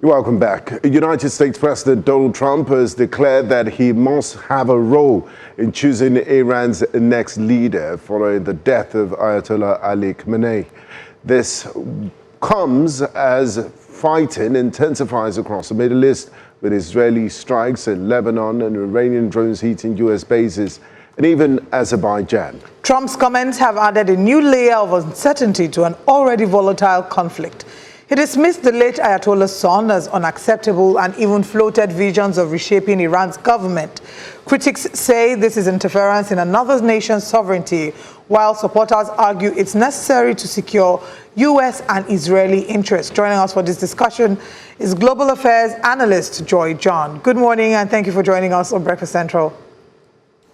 Welcome back. United States President Donald Trump has declared that he must have a role in choosing Iran's next leader following the death of Ayatollah Ali Khamenei. This comes as fighting intensifies across the Middle East, with Israeli strikes in Lebanon and Iranian drones hitting U.S. bases, and even Azerbaijan. Trump's comments have added a new layer of uncertainty to an already volatile conflict. He dismissed the late Ayatollah's son as unacceptable and even floated visions of reshaping Iran's government. Critics say this is interference in another nation's sovereignty, while supporters argue it's necessary to secure U.S. and Israeli interests. Joining us for this discussion is Global Affairs Analyst Joi John. Good morning, and thank you for joining us on Breakfast Central.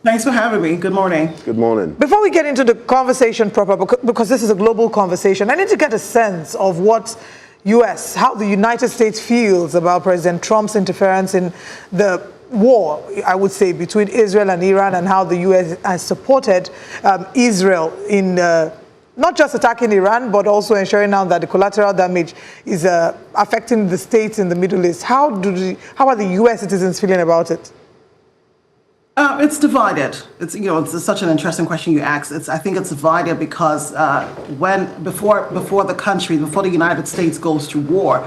Thanks for having me. Good morning. Good morning. Before we get into the conversation proper, because this is a global conversation, I need to get a sense of what how the United States feels about President Trump's interference in the war, I would say, between Israel and Iran, and how the U.S. has supported Israel in not just attacking Iran, but also ensuring now that the collateral damage is affecting the states in the Middle East. How are the U.S. citizens feeling about it? It's divided. It's such an interesting question you ask. I think it's divided because before the United States goes to war,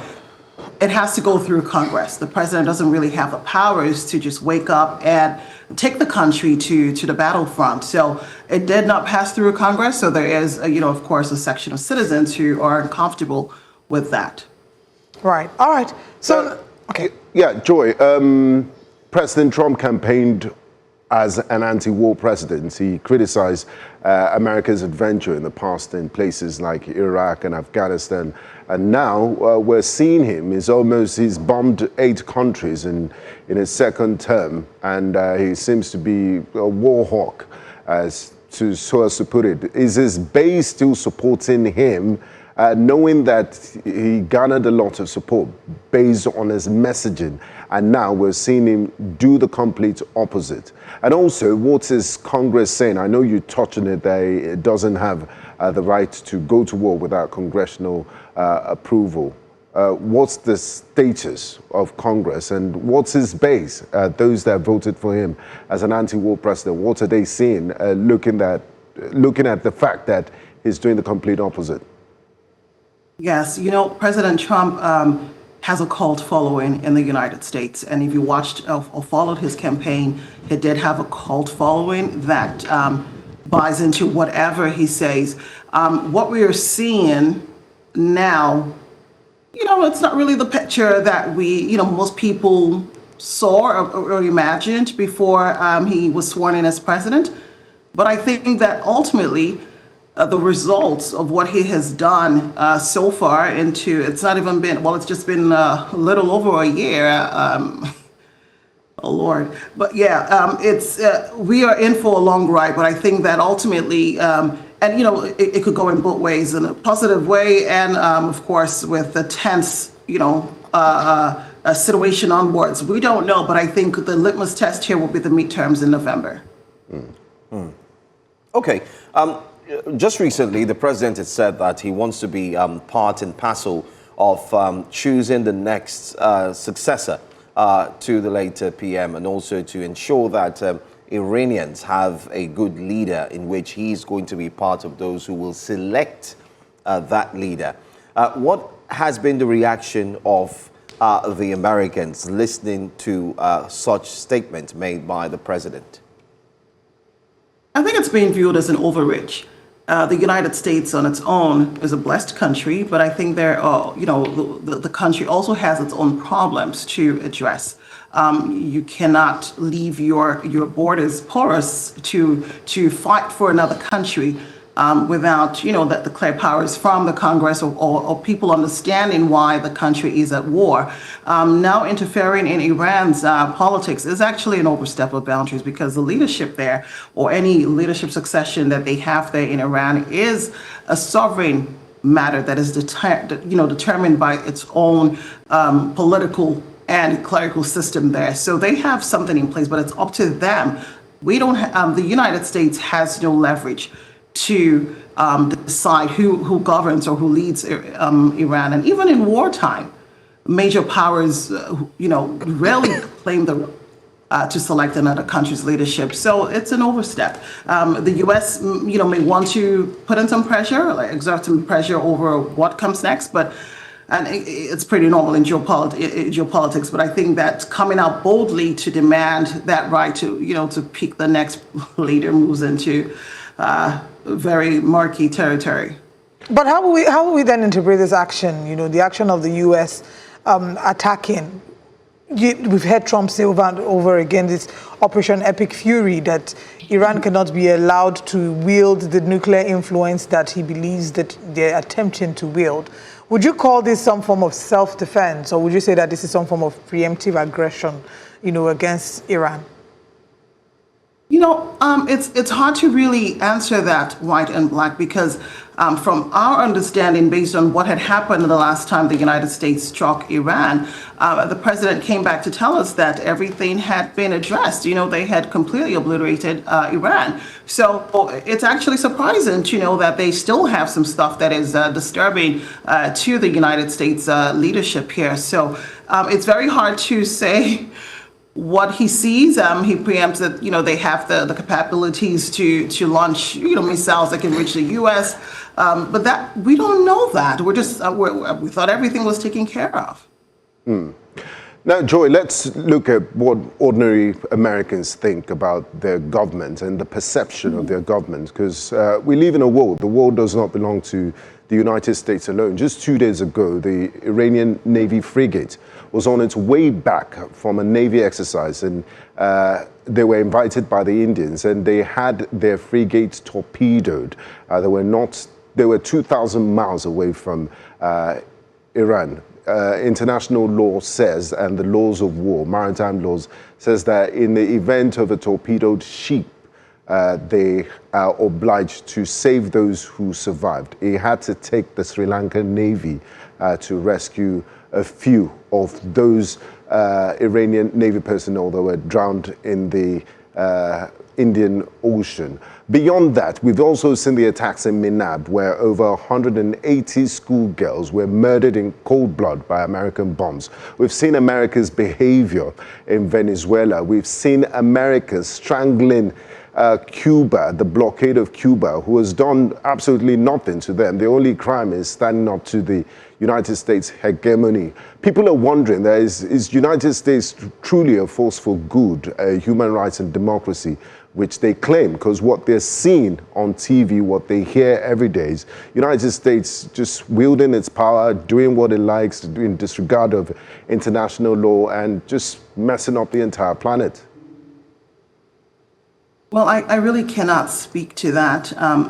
it has to go through Congress. The president doesn't really have the powers to just wake up and take the country to the battlefront. So it did not pass through Congress. So there is, of course, a section of citizens who are uncomfortable with that. Right. All right. So, okay. Yeah, Joy. President Trump campaigned as an anti-war president. He criticized America's adventure in the past in places like Iraq and Afghanistan. And now we're seeing him. He's bombed 8 countries in his second term. And he seems to be a war hawk, so as to put it. Is his base still supporting him, knowing that he garnered a lot of support based on his messaging? And now we're seeing him do the complete opposite. And also, what is Congress saying? I know you touched on it, that it doesn't have the right to go to war without congressional approval. What's the status of Congress, and what's his base? Those that voted for him as an anti-war president, what are they seeing, looking at the fact that he's doing the complete opposite? Yes, President Trump has a cult following in the United States. And if you watched or followed his campaign, he did have a cult following that buys into whatever he says. What we are seeing now, it's not really the picture that most people saw or imagined before he was sworn in as president. But I think that ultimately, the results of what he has done so far it's just been a little over a year. Oh, Lord. But yeah, we are in for a long ride, but I think that ultimately, it could go in both ways, in a positive way and, of course, with the tense, situation onwards. We don't know, but I think the litmus test here will be the midterms in November. Okay. Just recently, the president has said that he wants to be part and parcel of choosing the next successor to the later PM, and also to ensure that Iranians have a good leader in which he's going to be part of those who will select that leader. What has been the reaction of the Americans listening to such statement made by the president? I think it's being viewed as an overreach. The United States on its own is a blessed country, but I think the country also has its own problems to address. You cannot leave your borders porous to fight for another country without the clear powers from the Congress or people understanding why the country is at war. Now interfering in Iran's politics is actually an overstep of boundaries, because the leadership there, or any leadership succession that they have there in Iran, is a sovereign matter that is determined by its own political and clerical system there. So they have something in place, but it's up to them. We don't. The United States has no leverage to decide who governs or who leads Iran. And even in wartime, major powers, rarely claim the to select another country's leadership. So it's an overstep. The U.S., may want to put in some pressure, exert some pressure over what comes next, and it's pretty normal in geopolitics. But I think that coming out boldly to demand that right to pick the next leader moves into very murky territory. But how will we then interpret this action? The action of the U.S. Attacking. We've heard Trump say over and over again this Operation Epic Fury, that Iran cannot be allowed to wield the nuclear influence that he believes that they're attempting to wield. Would you call this some form of self-defense, or would you say that this is some form of preemptive aggression, against Iran? It's hard to really answer that white and black because from our understanding, based on what had happened the last time the United States struck Iran, the president came back to tell us that everything had been addressed. They had completely obliterated Iran. So it's actually surprising to know that they still have some stuff that is disturbing to the United States leadership here. So it's very hard to say what he sees. He preempts that they have the capabilities to launch missiles that can reach the U.S. But that we don't know that. We thought everything was taken care of. Now, Joi, let's look at what ordinary Americans think about their government and the perception of their government, because we live in a world. The world does not belong to the United States alone. Just 2 days ago, the Iranian Navy frigate was on its way back from a Navy exercise, and they were invited by the Indians, and they had their frigate torpedoed. They were 2,000 miles away from Iran. International law says, and the laws of war, maritime laws, says that in the event of a torpedoed ship, they are obliged to save those who survived. It had to take the Sri Lankan Navy to rescue a few of those Iranian Navy personnel that were drowned in the Indian Ocean. Beyond that, we've also seen the attacks in Minab, where over 180 schoolgirls were murdered in cold blood by American bombs. We've seen America's behavior in Venezuela. We've seen America strangling Cuba, the blockade of Cuba, who has done absolutely nothing to them. The only crime is standing up to the United States hegemony. People are wondering, is United States truly a force for good, human rights and democracy, which they claim, because what they're seeing on TV, what they hear every day is United States just wielding its power, doing what it likes, in disregard of international law, and just messing up the entire planet. Well, I really cannot speak to that.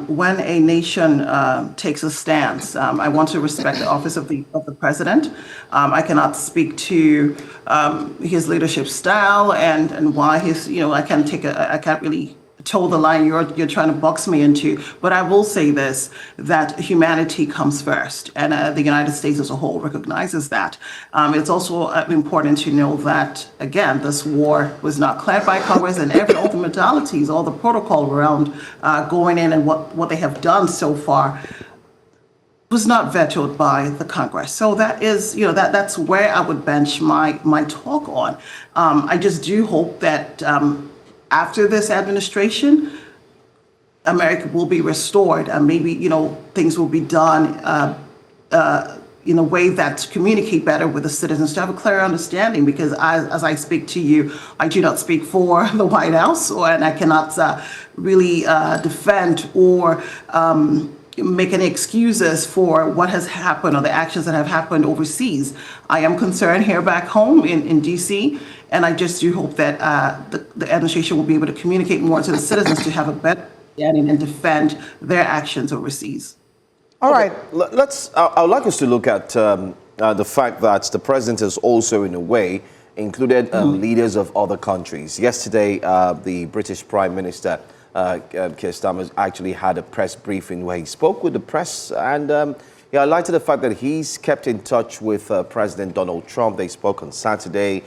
When a nation takes a stance, I want to respect the office of the president. I cannot speak to his leadership style and why I can't really toe the line you're trying to box me into. But I will say this, that humanity comes first, and the United States as a whole recognizes that. It's also important to know that, again, this war was not cleared by Congress, and all the modalities, all the protocol around going in and what they have done so far was not vetoed by the Congress. So that is, that's where I would bench my talk on. I just do hope that after this administration, America will be restored, and maybe things will be done in a way that communicate better with the citizens to have a clear understanding. Because as I speak to you, I do not speak for the White House, and I cannot really defend or make any excuses for what has happened or the actions that have happened overseas. I am concerned here back home in DC, and I just do hope that the administration will be able to communicate more to the citizens to have a better understanding and defend their actions overseas. All right. I would like us to look at the fact that the president has also, in a way, included leaders of other countries. Yesterday, the British Prime Minister, Keir Starmer, actually had a press briefing where he spoke with the press, and he highlighted the fact that he's kept in touch with President Donald Trump. They spoke on Saturday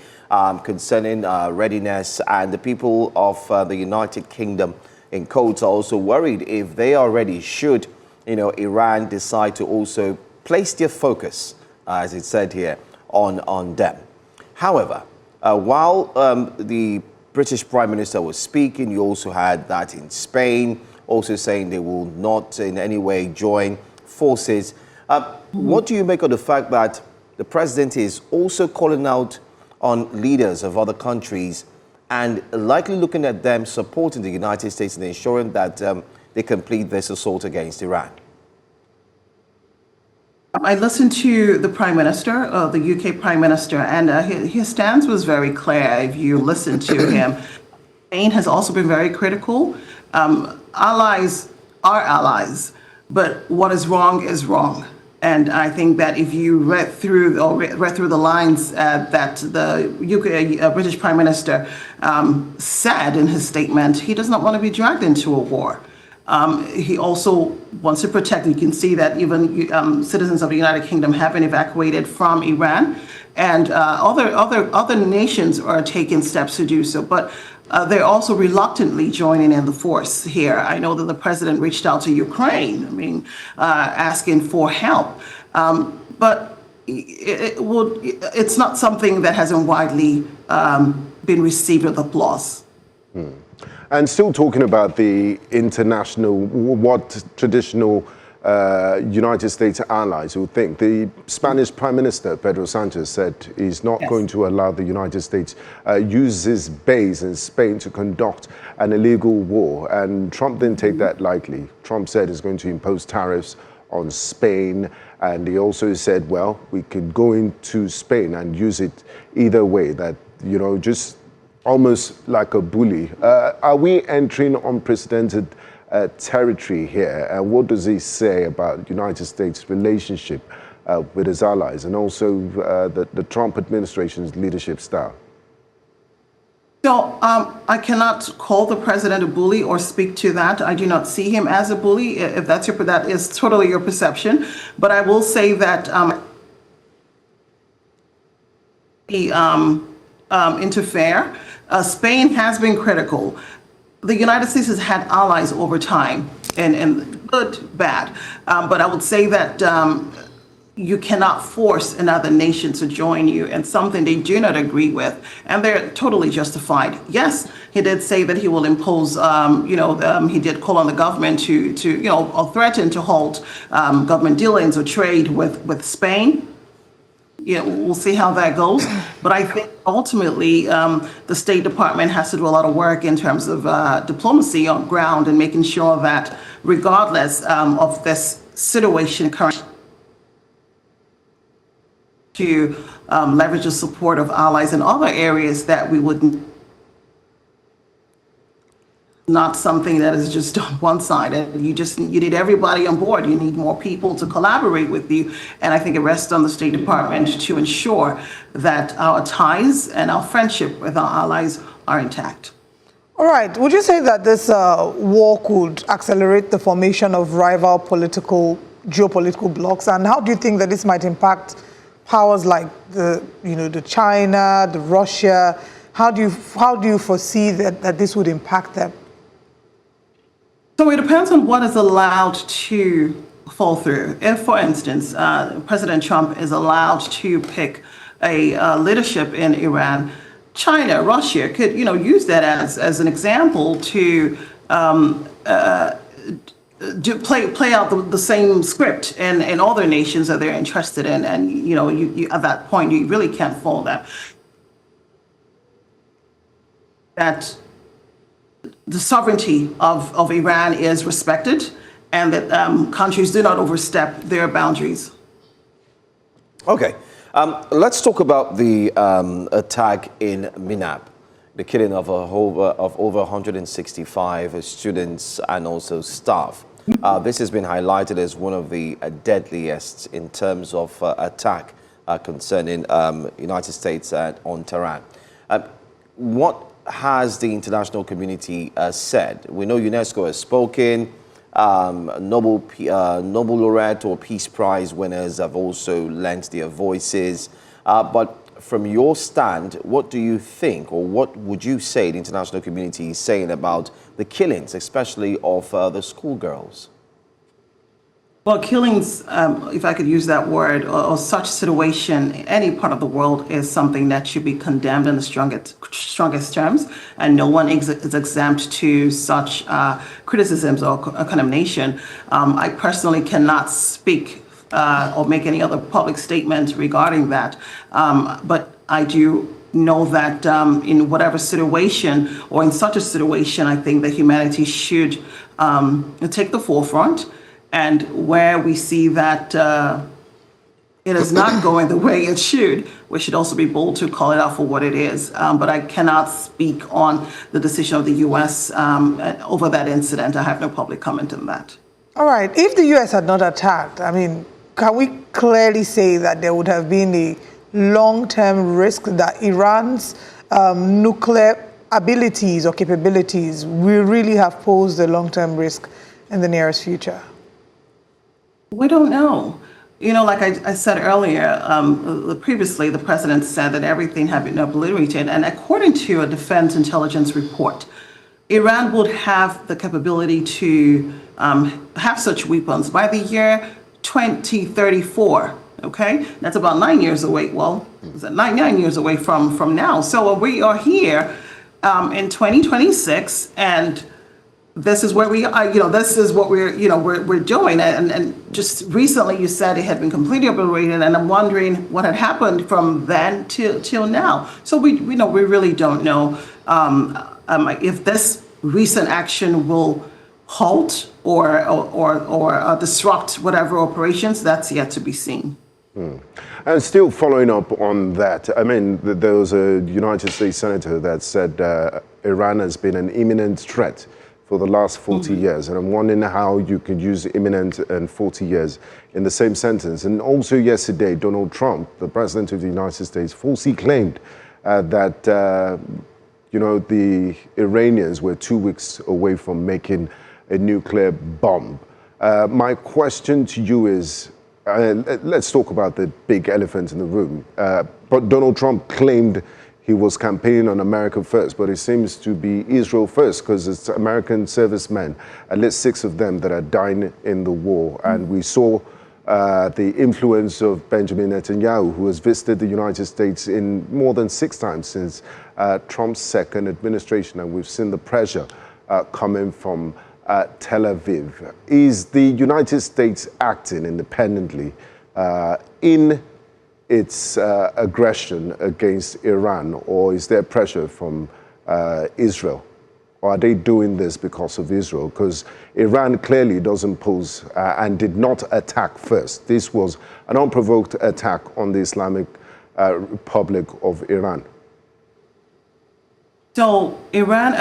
concerning readiness, and the people of the United Kingdom, in quotes, are also worried if they are ready should Iran decide to also place their focus, as it said here, on them. However, while the British Prime Minister was speaking, you also had that in Spain, also saying they will not in any way join forces. What do you make of the fact that the president is also calling out on leaders of other countries and likely looking at them supporting the United States and ensuring that they complete this assault against Iran? I listened to the Prime Minister, the UK Prime Minister, and his stance was very clear if you listen to him. Spain has also been very critical. Allies are allies, but what is wrong is wrong. And I think that if you read through the lines that the UK British Prime Minister said in his statement, he does not want to be dragged into a war. He also wants to protect. You can see that even citizens of the United Kingdom have been evacuated from Iran, and other nations are taking steps to do so. But they're also reluctantly joining in the force here. I know that the president reached out to Ukraine, asking for help, but it's not something that hasn't widely been received with applause. And still talking about the international, what traditional United States allies would think. The Spanish Prime Minister, Pedro Sanchez, said he's not going to allow the United States use his base in Spain to conduct an illegal war. And Trump didn't take that lightly. Trump said he's going to impose tariffs on Spain. And he also said, well, we could go into Spain and use it either way, that, you know, just almost like a bully. Are we entering unprecedented territory here? And what does he say about the United States' relationship with his allies and also the Trump administration's leadership style? So I cannot call the president a bully or speak to that. I do not see him as a bully. If that is totally your perception. But I will say that he interfere. Spain has been critical. The United States has had allies over time, and good, bad. But I would say that you cannot force another nation to join you in something they do not agree with, and they're totally justified. Yes, he did say that he will impose, he did call on the government to or threaten to halt government dealings or trade with Spain. We'll see how that goes. But I think ultimately the State Department has to do a lot of work in terms of diplomacy on ground and making sure that regardless of this situation currently, to leverage the support of allies in other areas that we would not something that is just on one side. And you need everybody on board. You need more people to collaborate with you. And I think it rests on the State Department to ensure that our ties and our friendship with our allies are intact. All right. Would you say that this war could accelerate the formation of rival geopolitical blocs? And how do you think that this might impact powers like the China, the Russia? How do you foresee that this would impact them? So it depends on what is allowed to fall through. If, for instance, President Trump is allowed to pick a leadership in Iran, China, Russia could, use that as an example to play out the same script in other nations that they're interested in, and you at that point you really can't fault them. That the sovereignty of Iran is respected, and that countries do not overstep their boundaries. Okay, let's talk about the attack in Minab, the killing of over 165 students and also staff. This has been highlighted as one of the deadliest in terms of attack concerning United States on Tehran. What has the international community said? We know UNESCO has spoken. Nobel laureate or Peace Prize winners have also lent their voices. But from your stand, what do you think, or what would you say the international community is saying about the killings, especially of the schoolgirls? Well, killings, if I could use that word, or such situation in any part of the world is something that should be condemned in the strongest terms, and no one is exempt to such criticisms or condemnation. I personally cannot speak or make any other public statement regarding that, but I do know that in whatever situation or in such a situation, I think that humanity should take the forefront. And where we see that it is not going the way it should, we should also be bold to call it out for what it is. But I cannot speak on the decision of the U.S. Over that incident. I have no public comment on that. All right. If the U.S. had not attacked, I mean, can we clearly say that there would have been a long-term risk that Iran's nuclear abilities or capabilities will really have posed a long-term risk in the nearest future? We don't know. You know, like I said earlier, previously the president said that everything had been obliterated. And according to a defense intelligence report, Iran would have the capability to have such weapons by the year 2034. Okay, that's about 9 years away. Well, is that 9 years away from now? So we are here in 2026, and this is where we are. You know, this is what we're doing. And just recently, you said it had been completely obliterated, and I'm wondering what had happened from then till now. So we really don't know if this recent action will halt or disrupt whatever operations. That's yet to be seen. And still following up on that, I mean, there was a United States senator that said Iran has been an imminent threat for the last 40 years. And I'm wondering how you could use imminent and 40 years in the same sentence. And also yesterday, Donald Trump, the president of the United States, falsely claimed that, the Iranians were 2 weeks away from making a nuclear bomb. My question to you is, let's talk about the big elephant in the room. But Donald Trump claimed he was campaigning on America first, but it seems to be Israel first, because it's American servicemen, at least 6 of them, that are dying in the war. And we saw the influence of Benjamin Netanyahu, who has visited the United States in more than 6 times since Trump's second administration, and we've seen the pressure coming from Tel Aviv. Is the United States acting independently in its aggression against Iran, or is there pressure from Israel? Or are they doing this because of Israel? Because Iran clearly doesn't pose and did not attack first. This was an unprovoked attack on the Islamic Republic of Iran. So Iran,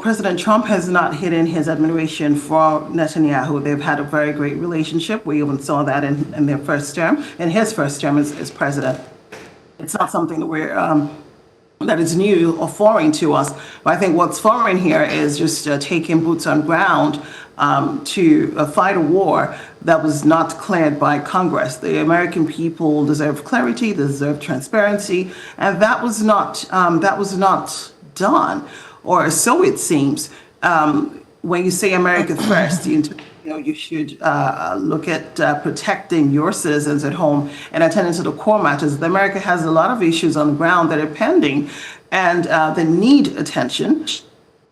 President Trump has not hidden his admiration for Netanyahu. They've had a very great relationship. We even saw that in their first term, in his first term as president. It's not something that is new or foreign to us. But I think what's foreign here is just taking boots on ground to fight a war that was not cleared by Congress. The American people deserve clarity, they deserve transparency, and that was not done, or so it seems. When you say America first, you should look at protecting your citizens at home and attending to the core matters. America has a lot of issues on the ground that are pending and that need attention.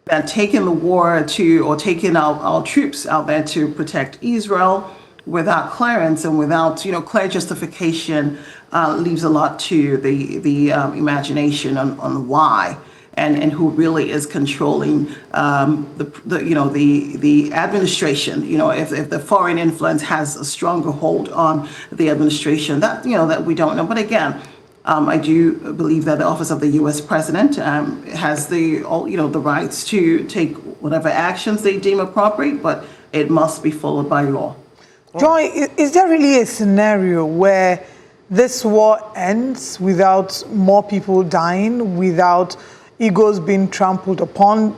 And taking the war or taking our troops out there to protect Israel without clearance and without clear justification leaves a lot to the imagination on why. And who really is controlling the administration? If the foreign influence has a stronger hold on the administration, that we don't know. But again, I do believe that the office of the U.S. president has the rights to take whatever actions they deem appropriate, but it must be followed by law. Joi, is there really a scenario where this war ends without more people dying, without egos being trampled upon,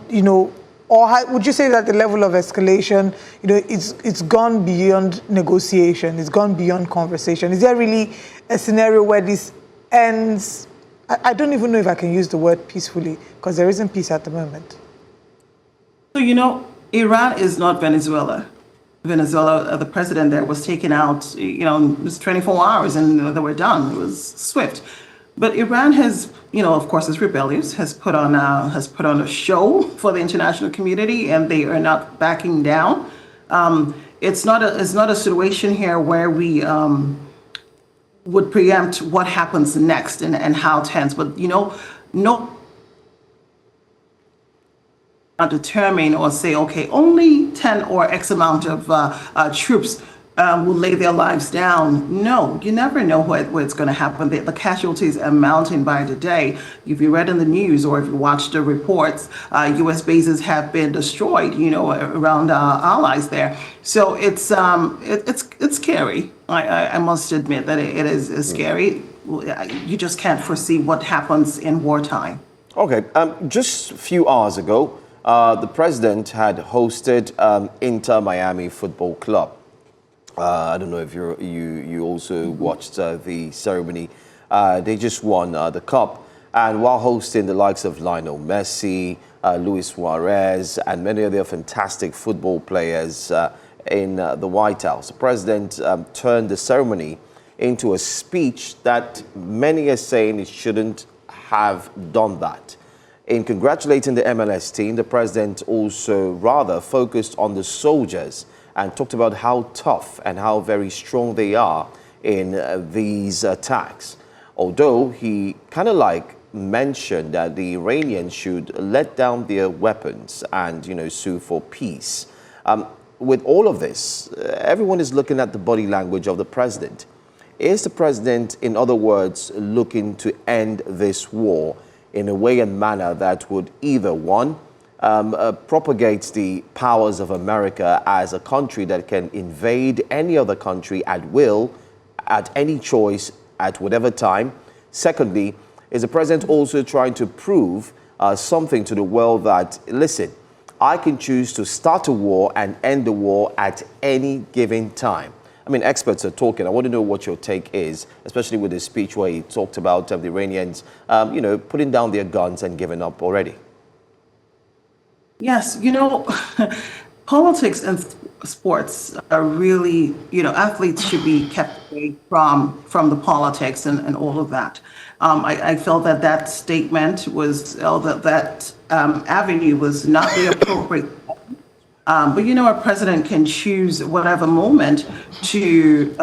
or would you say that the level of escalation, it's gone beyond negotiation, it's gone beyond conversation? Is there really a scenario where this ends? I don't even know if I can use the word peacefully, because there isn't peace at the moment. So, Iran is not Venezuela. Venezuela, the president there was taken out, it was 24 hours and they were done. It was swift. But Iran has, of course, is rebellious, has put on a show for the international community, and they are not backing down. It's not a situation here where we would preempt what happens next and how tense. But no. Determine or say, okay, only 10 or X amount of troops will lay their lives down. No, you never know what's going to happen. The casualties are mounting by the day. If you read in the news or if you watched the reports, U.S. bases have been destroyed, around our allies there. So it's scary. I must admit that it is scary. You just can't foresee what happens in wartime. Okay, just a few hours ago, the president had hosted Inter Miami Football Club. I don't know if you also watched the ceremony. They just won the cup, and while hosting the likes of Lionel Messi, Luis Suarez, and many other fantastic football players in the White House, the president turned the ceremony into a speech that many are saying it shouldn't have done that. In congratulating the MLS team, the president also rather focused on the soldiers and talked about how tough and how very strong they are in these attacks. Although he kind of mentioned that the Iranians should let down their weapons and, sue for peace. With all of this, everyone is looking at the body language of the president. Is the president, in other words, looking to end this war in a way and manner that would either, one, propagate the powers of America as a country that can invade any other country at will, at any choice, at whatever time? Secondly, is the president also trying to prove something to the world that, listen, I can choose to start a war and end the war at any given time? I mean, experts are talking. I want to know what your take is, especially with this speech where he talked about the Iranians, putting down their guns and giving up already. Yes, politics and sports are really, athletes should be kept away from the politics and all of that. I felt that statement was, that avenue was not the appropriate. But a president can choose whatever moment to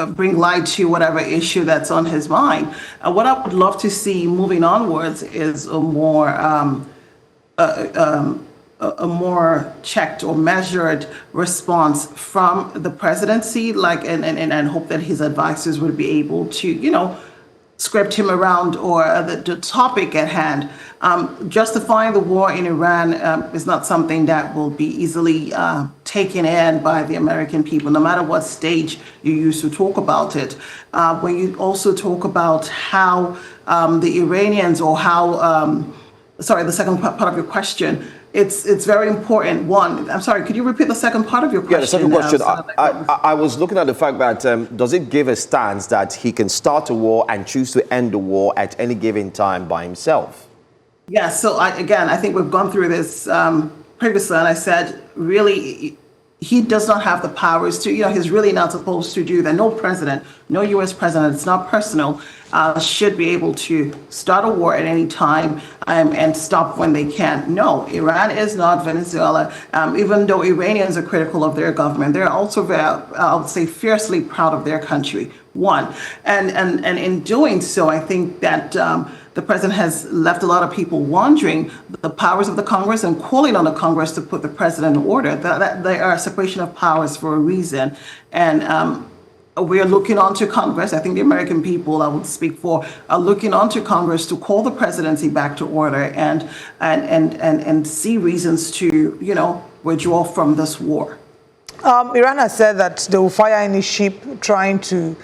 bring light to whatever issue that's on his mind. What I would love to see moving onwards is a more checked or measured response from the presidency, and hope that his advisors would be able to, script him around or the topic at hand. Justifying the war in Iran is not something that will be easily taken in by the American people, no matter what stage you use to talk about it. When you also talk about how the Iranians or how, the second part of your question, it's very important. One, I'm sorry, could you repeat the second part of your question? Yeah, the second question. I was looking at the fact that does it give a stance that he can start a war and choose to end the war at any given time by himself? Yeah, so I think we've gone through this previously, and I said, really, he does not have the powers to, he's really not supposed to do that. No president, no U.S. president, it's not personal, should be able to start a war at any time and stop when they can. No, Iran is not Venezuela. Even though Iranians are critical of their government, they're also, I would say, fiercely proud of their country. One, and in doing so, I think that the president has left a lot of people wondering the powers of the Congress and calling on the Congress to put the president in order. That they are a separation of powers for a reason. And we are looking onto Congress. I think the American people, I would speak for, are looking onto Congress to call the presidency back to order and see reasons to, withdraw from this war. Iran has said that they will fire any ship trying to,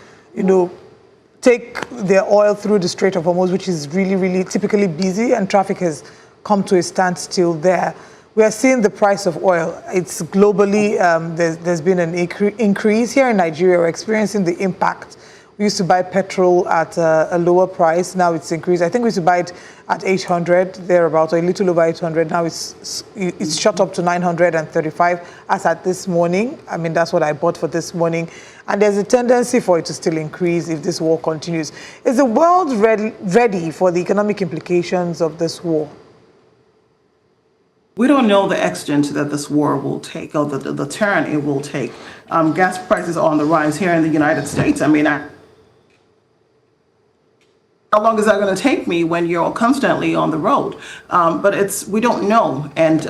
take their oil through the Strait of Hormuz, which is really, really typically busy, and traffic has come to a standstill there. We are seeing the price of oil. It's globally, there's been an increase here in Nigeria. We're experiencing the impact We used to buy petrol at a lower price. Now it's increased. I think we used to buy it at 800, thereabouts, or a little over 800. Now it's shot up to 935 as at this morning. I mean, that's what I bought for this morning. And there's a tendency for it to still increase if this war continues. Is the world ready for the economic implications of this war? We don't know the extent that this war will take, or the turn it will take. Gas prices are on the rise here in the United States. I mean, how long is that going to take me when you're constantly on the road? But we don't know. And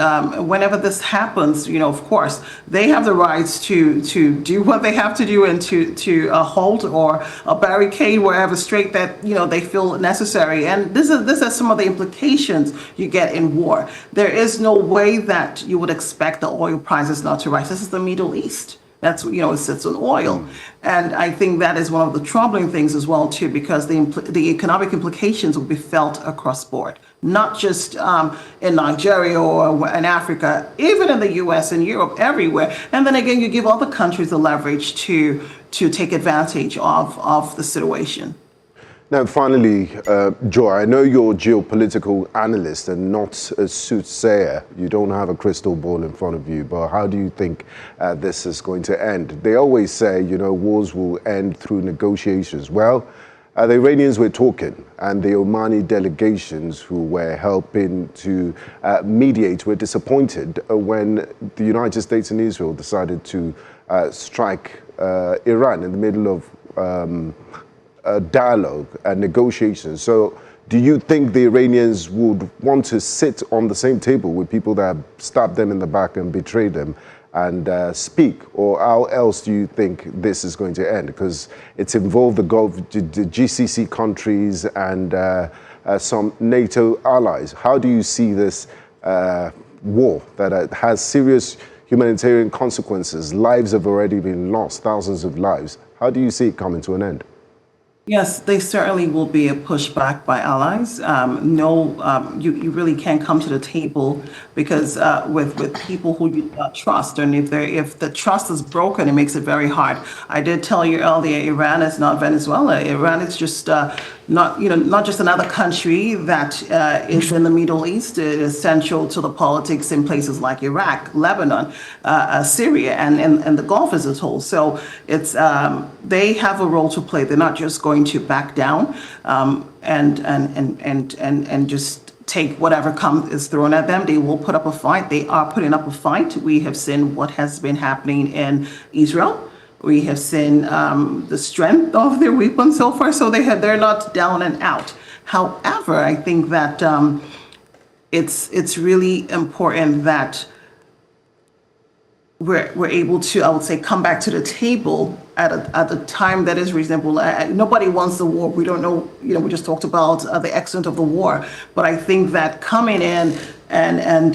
whenever this happens, of course, they have the rights to do what they have to do and to halt or a barricade wherever straight that, they feel necessary. And this is some of the implications you get in war. There is no way that you would expect the oil prices not to rise. This is the Middle East. That's, it sits on oil. And I think that is one of the troubling things as well, too, because the economic implications will be felt across board, not just in Nigeria or in Africa, even in the US and Europe, everywhere. And then again, you give other countries the leverage to take advantage of the situation. Now, finally, Joi, I know you're a geopolitical analyst and not a soothsayer. You don't have a crystal ball in front of you, but how do you think this is going to end? They always say, wars will end through negotiations. Well, the Iranians were talking, and the Omani delegations who were helping to mediate were disappointed when the United States and Israel decided to strike Iran in the middle of dialogue and negotiations. So do you think the Iranians would want to sit on the same table with people that stabbed them in the back and betrayed them and speak? Or how else do you think this is going to end? Because it's involved the GCC countries and some NATO allies. How do you see this war that has serious humanitarian consequences? Lives have already been lost, thousands of lives. How do you see it coming to an end? Yes, they certainly will be a pushback by allies. You really can't come to the table because with people who you trust, and if the trust is broken, it makes it very hard. I did tell you earlier, Iran is not Venezuela. Iran is just not just another country that is in the Middle East. It is central to the politics in places like Iraq, Lebanon, Syria, and the Gulf as a whole. So it's they have a role to play. They're not just going to back down and just take whatever is thrown at them. They will put up a fight. They are putting up a fight. We have seen what has been happening in Israel. We have seen the strength of their weapons so far. So they're not down and out. However, I think that it's really important that we're able to, I would say, come back to the table at a time that is reasonable. Nobody wants the war. We don't know, we just talked about the extent of the war. But I think that coming in and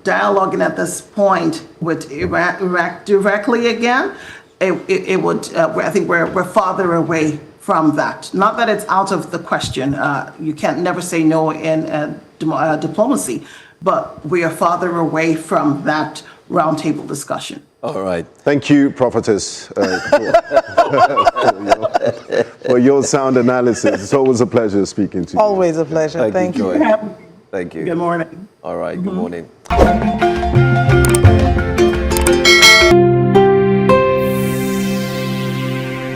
dialoguing at this point with Iraq directly again, it would, I think we're farther away from that. Not that it's out of the question. You can't never say no in diplomacy, but we are farther away from that roundtable discussion. All right. Thank you, Prophetess, for your sound analysis. It's always a pleasure speaking to you. Always a pleasure. Thank you. Thank you. Good morning. All right. Good morning.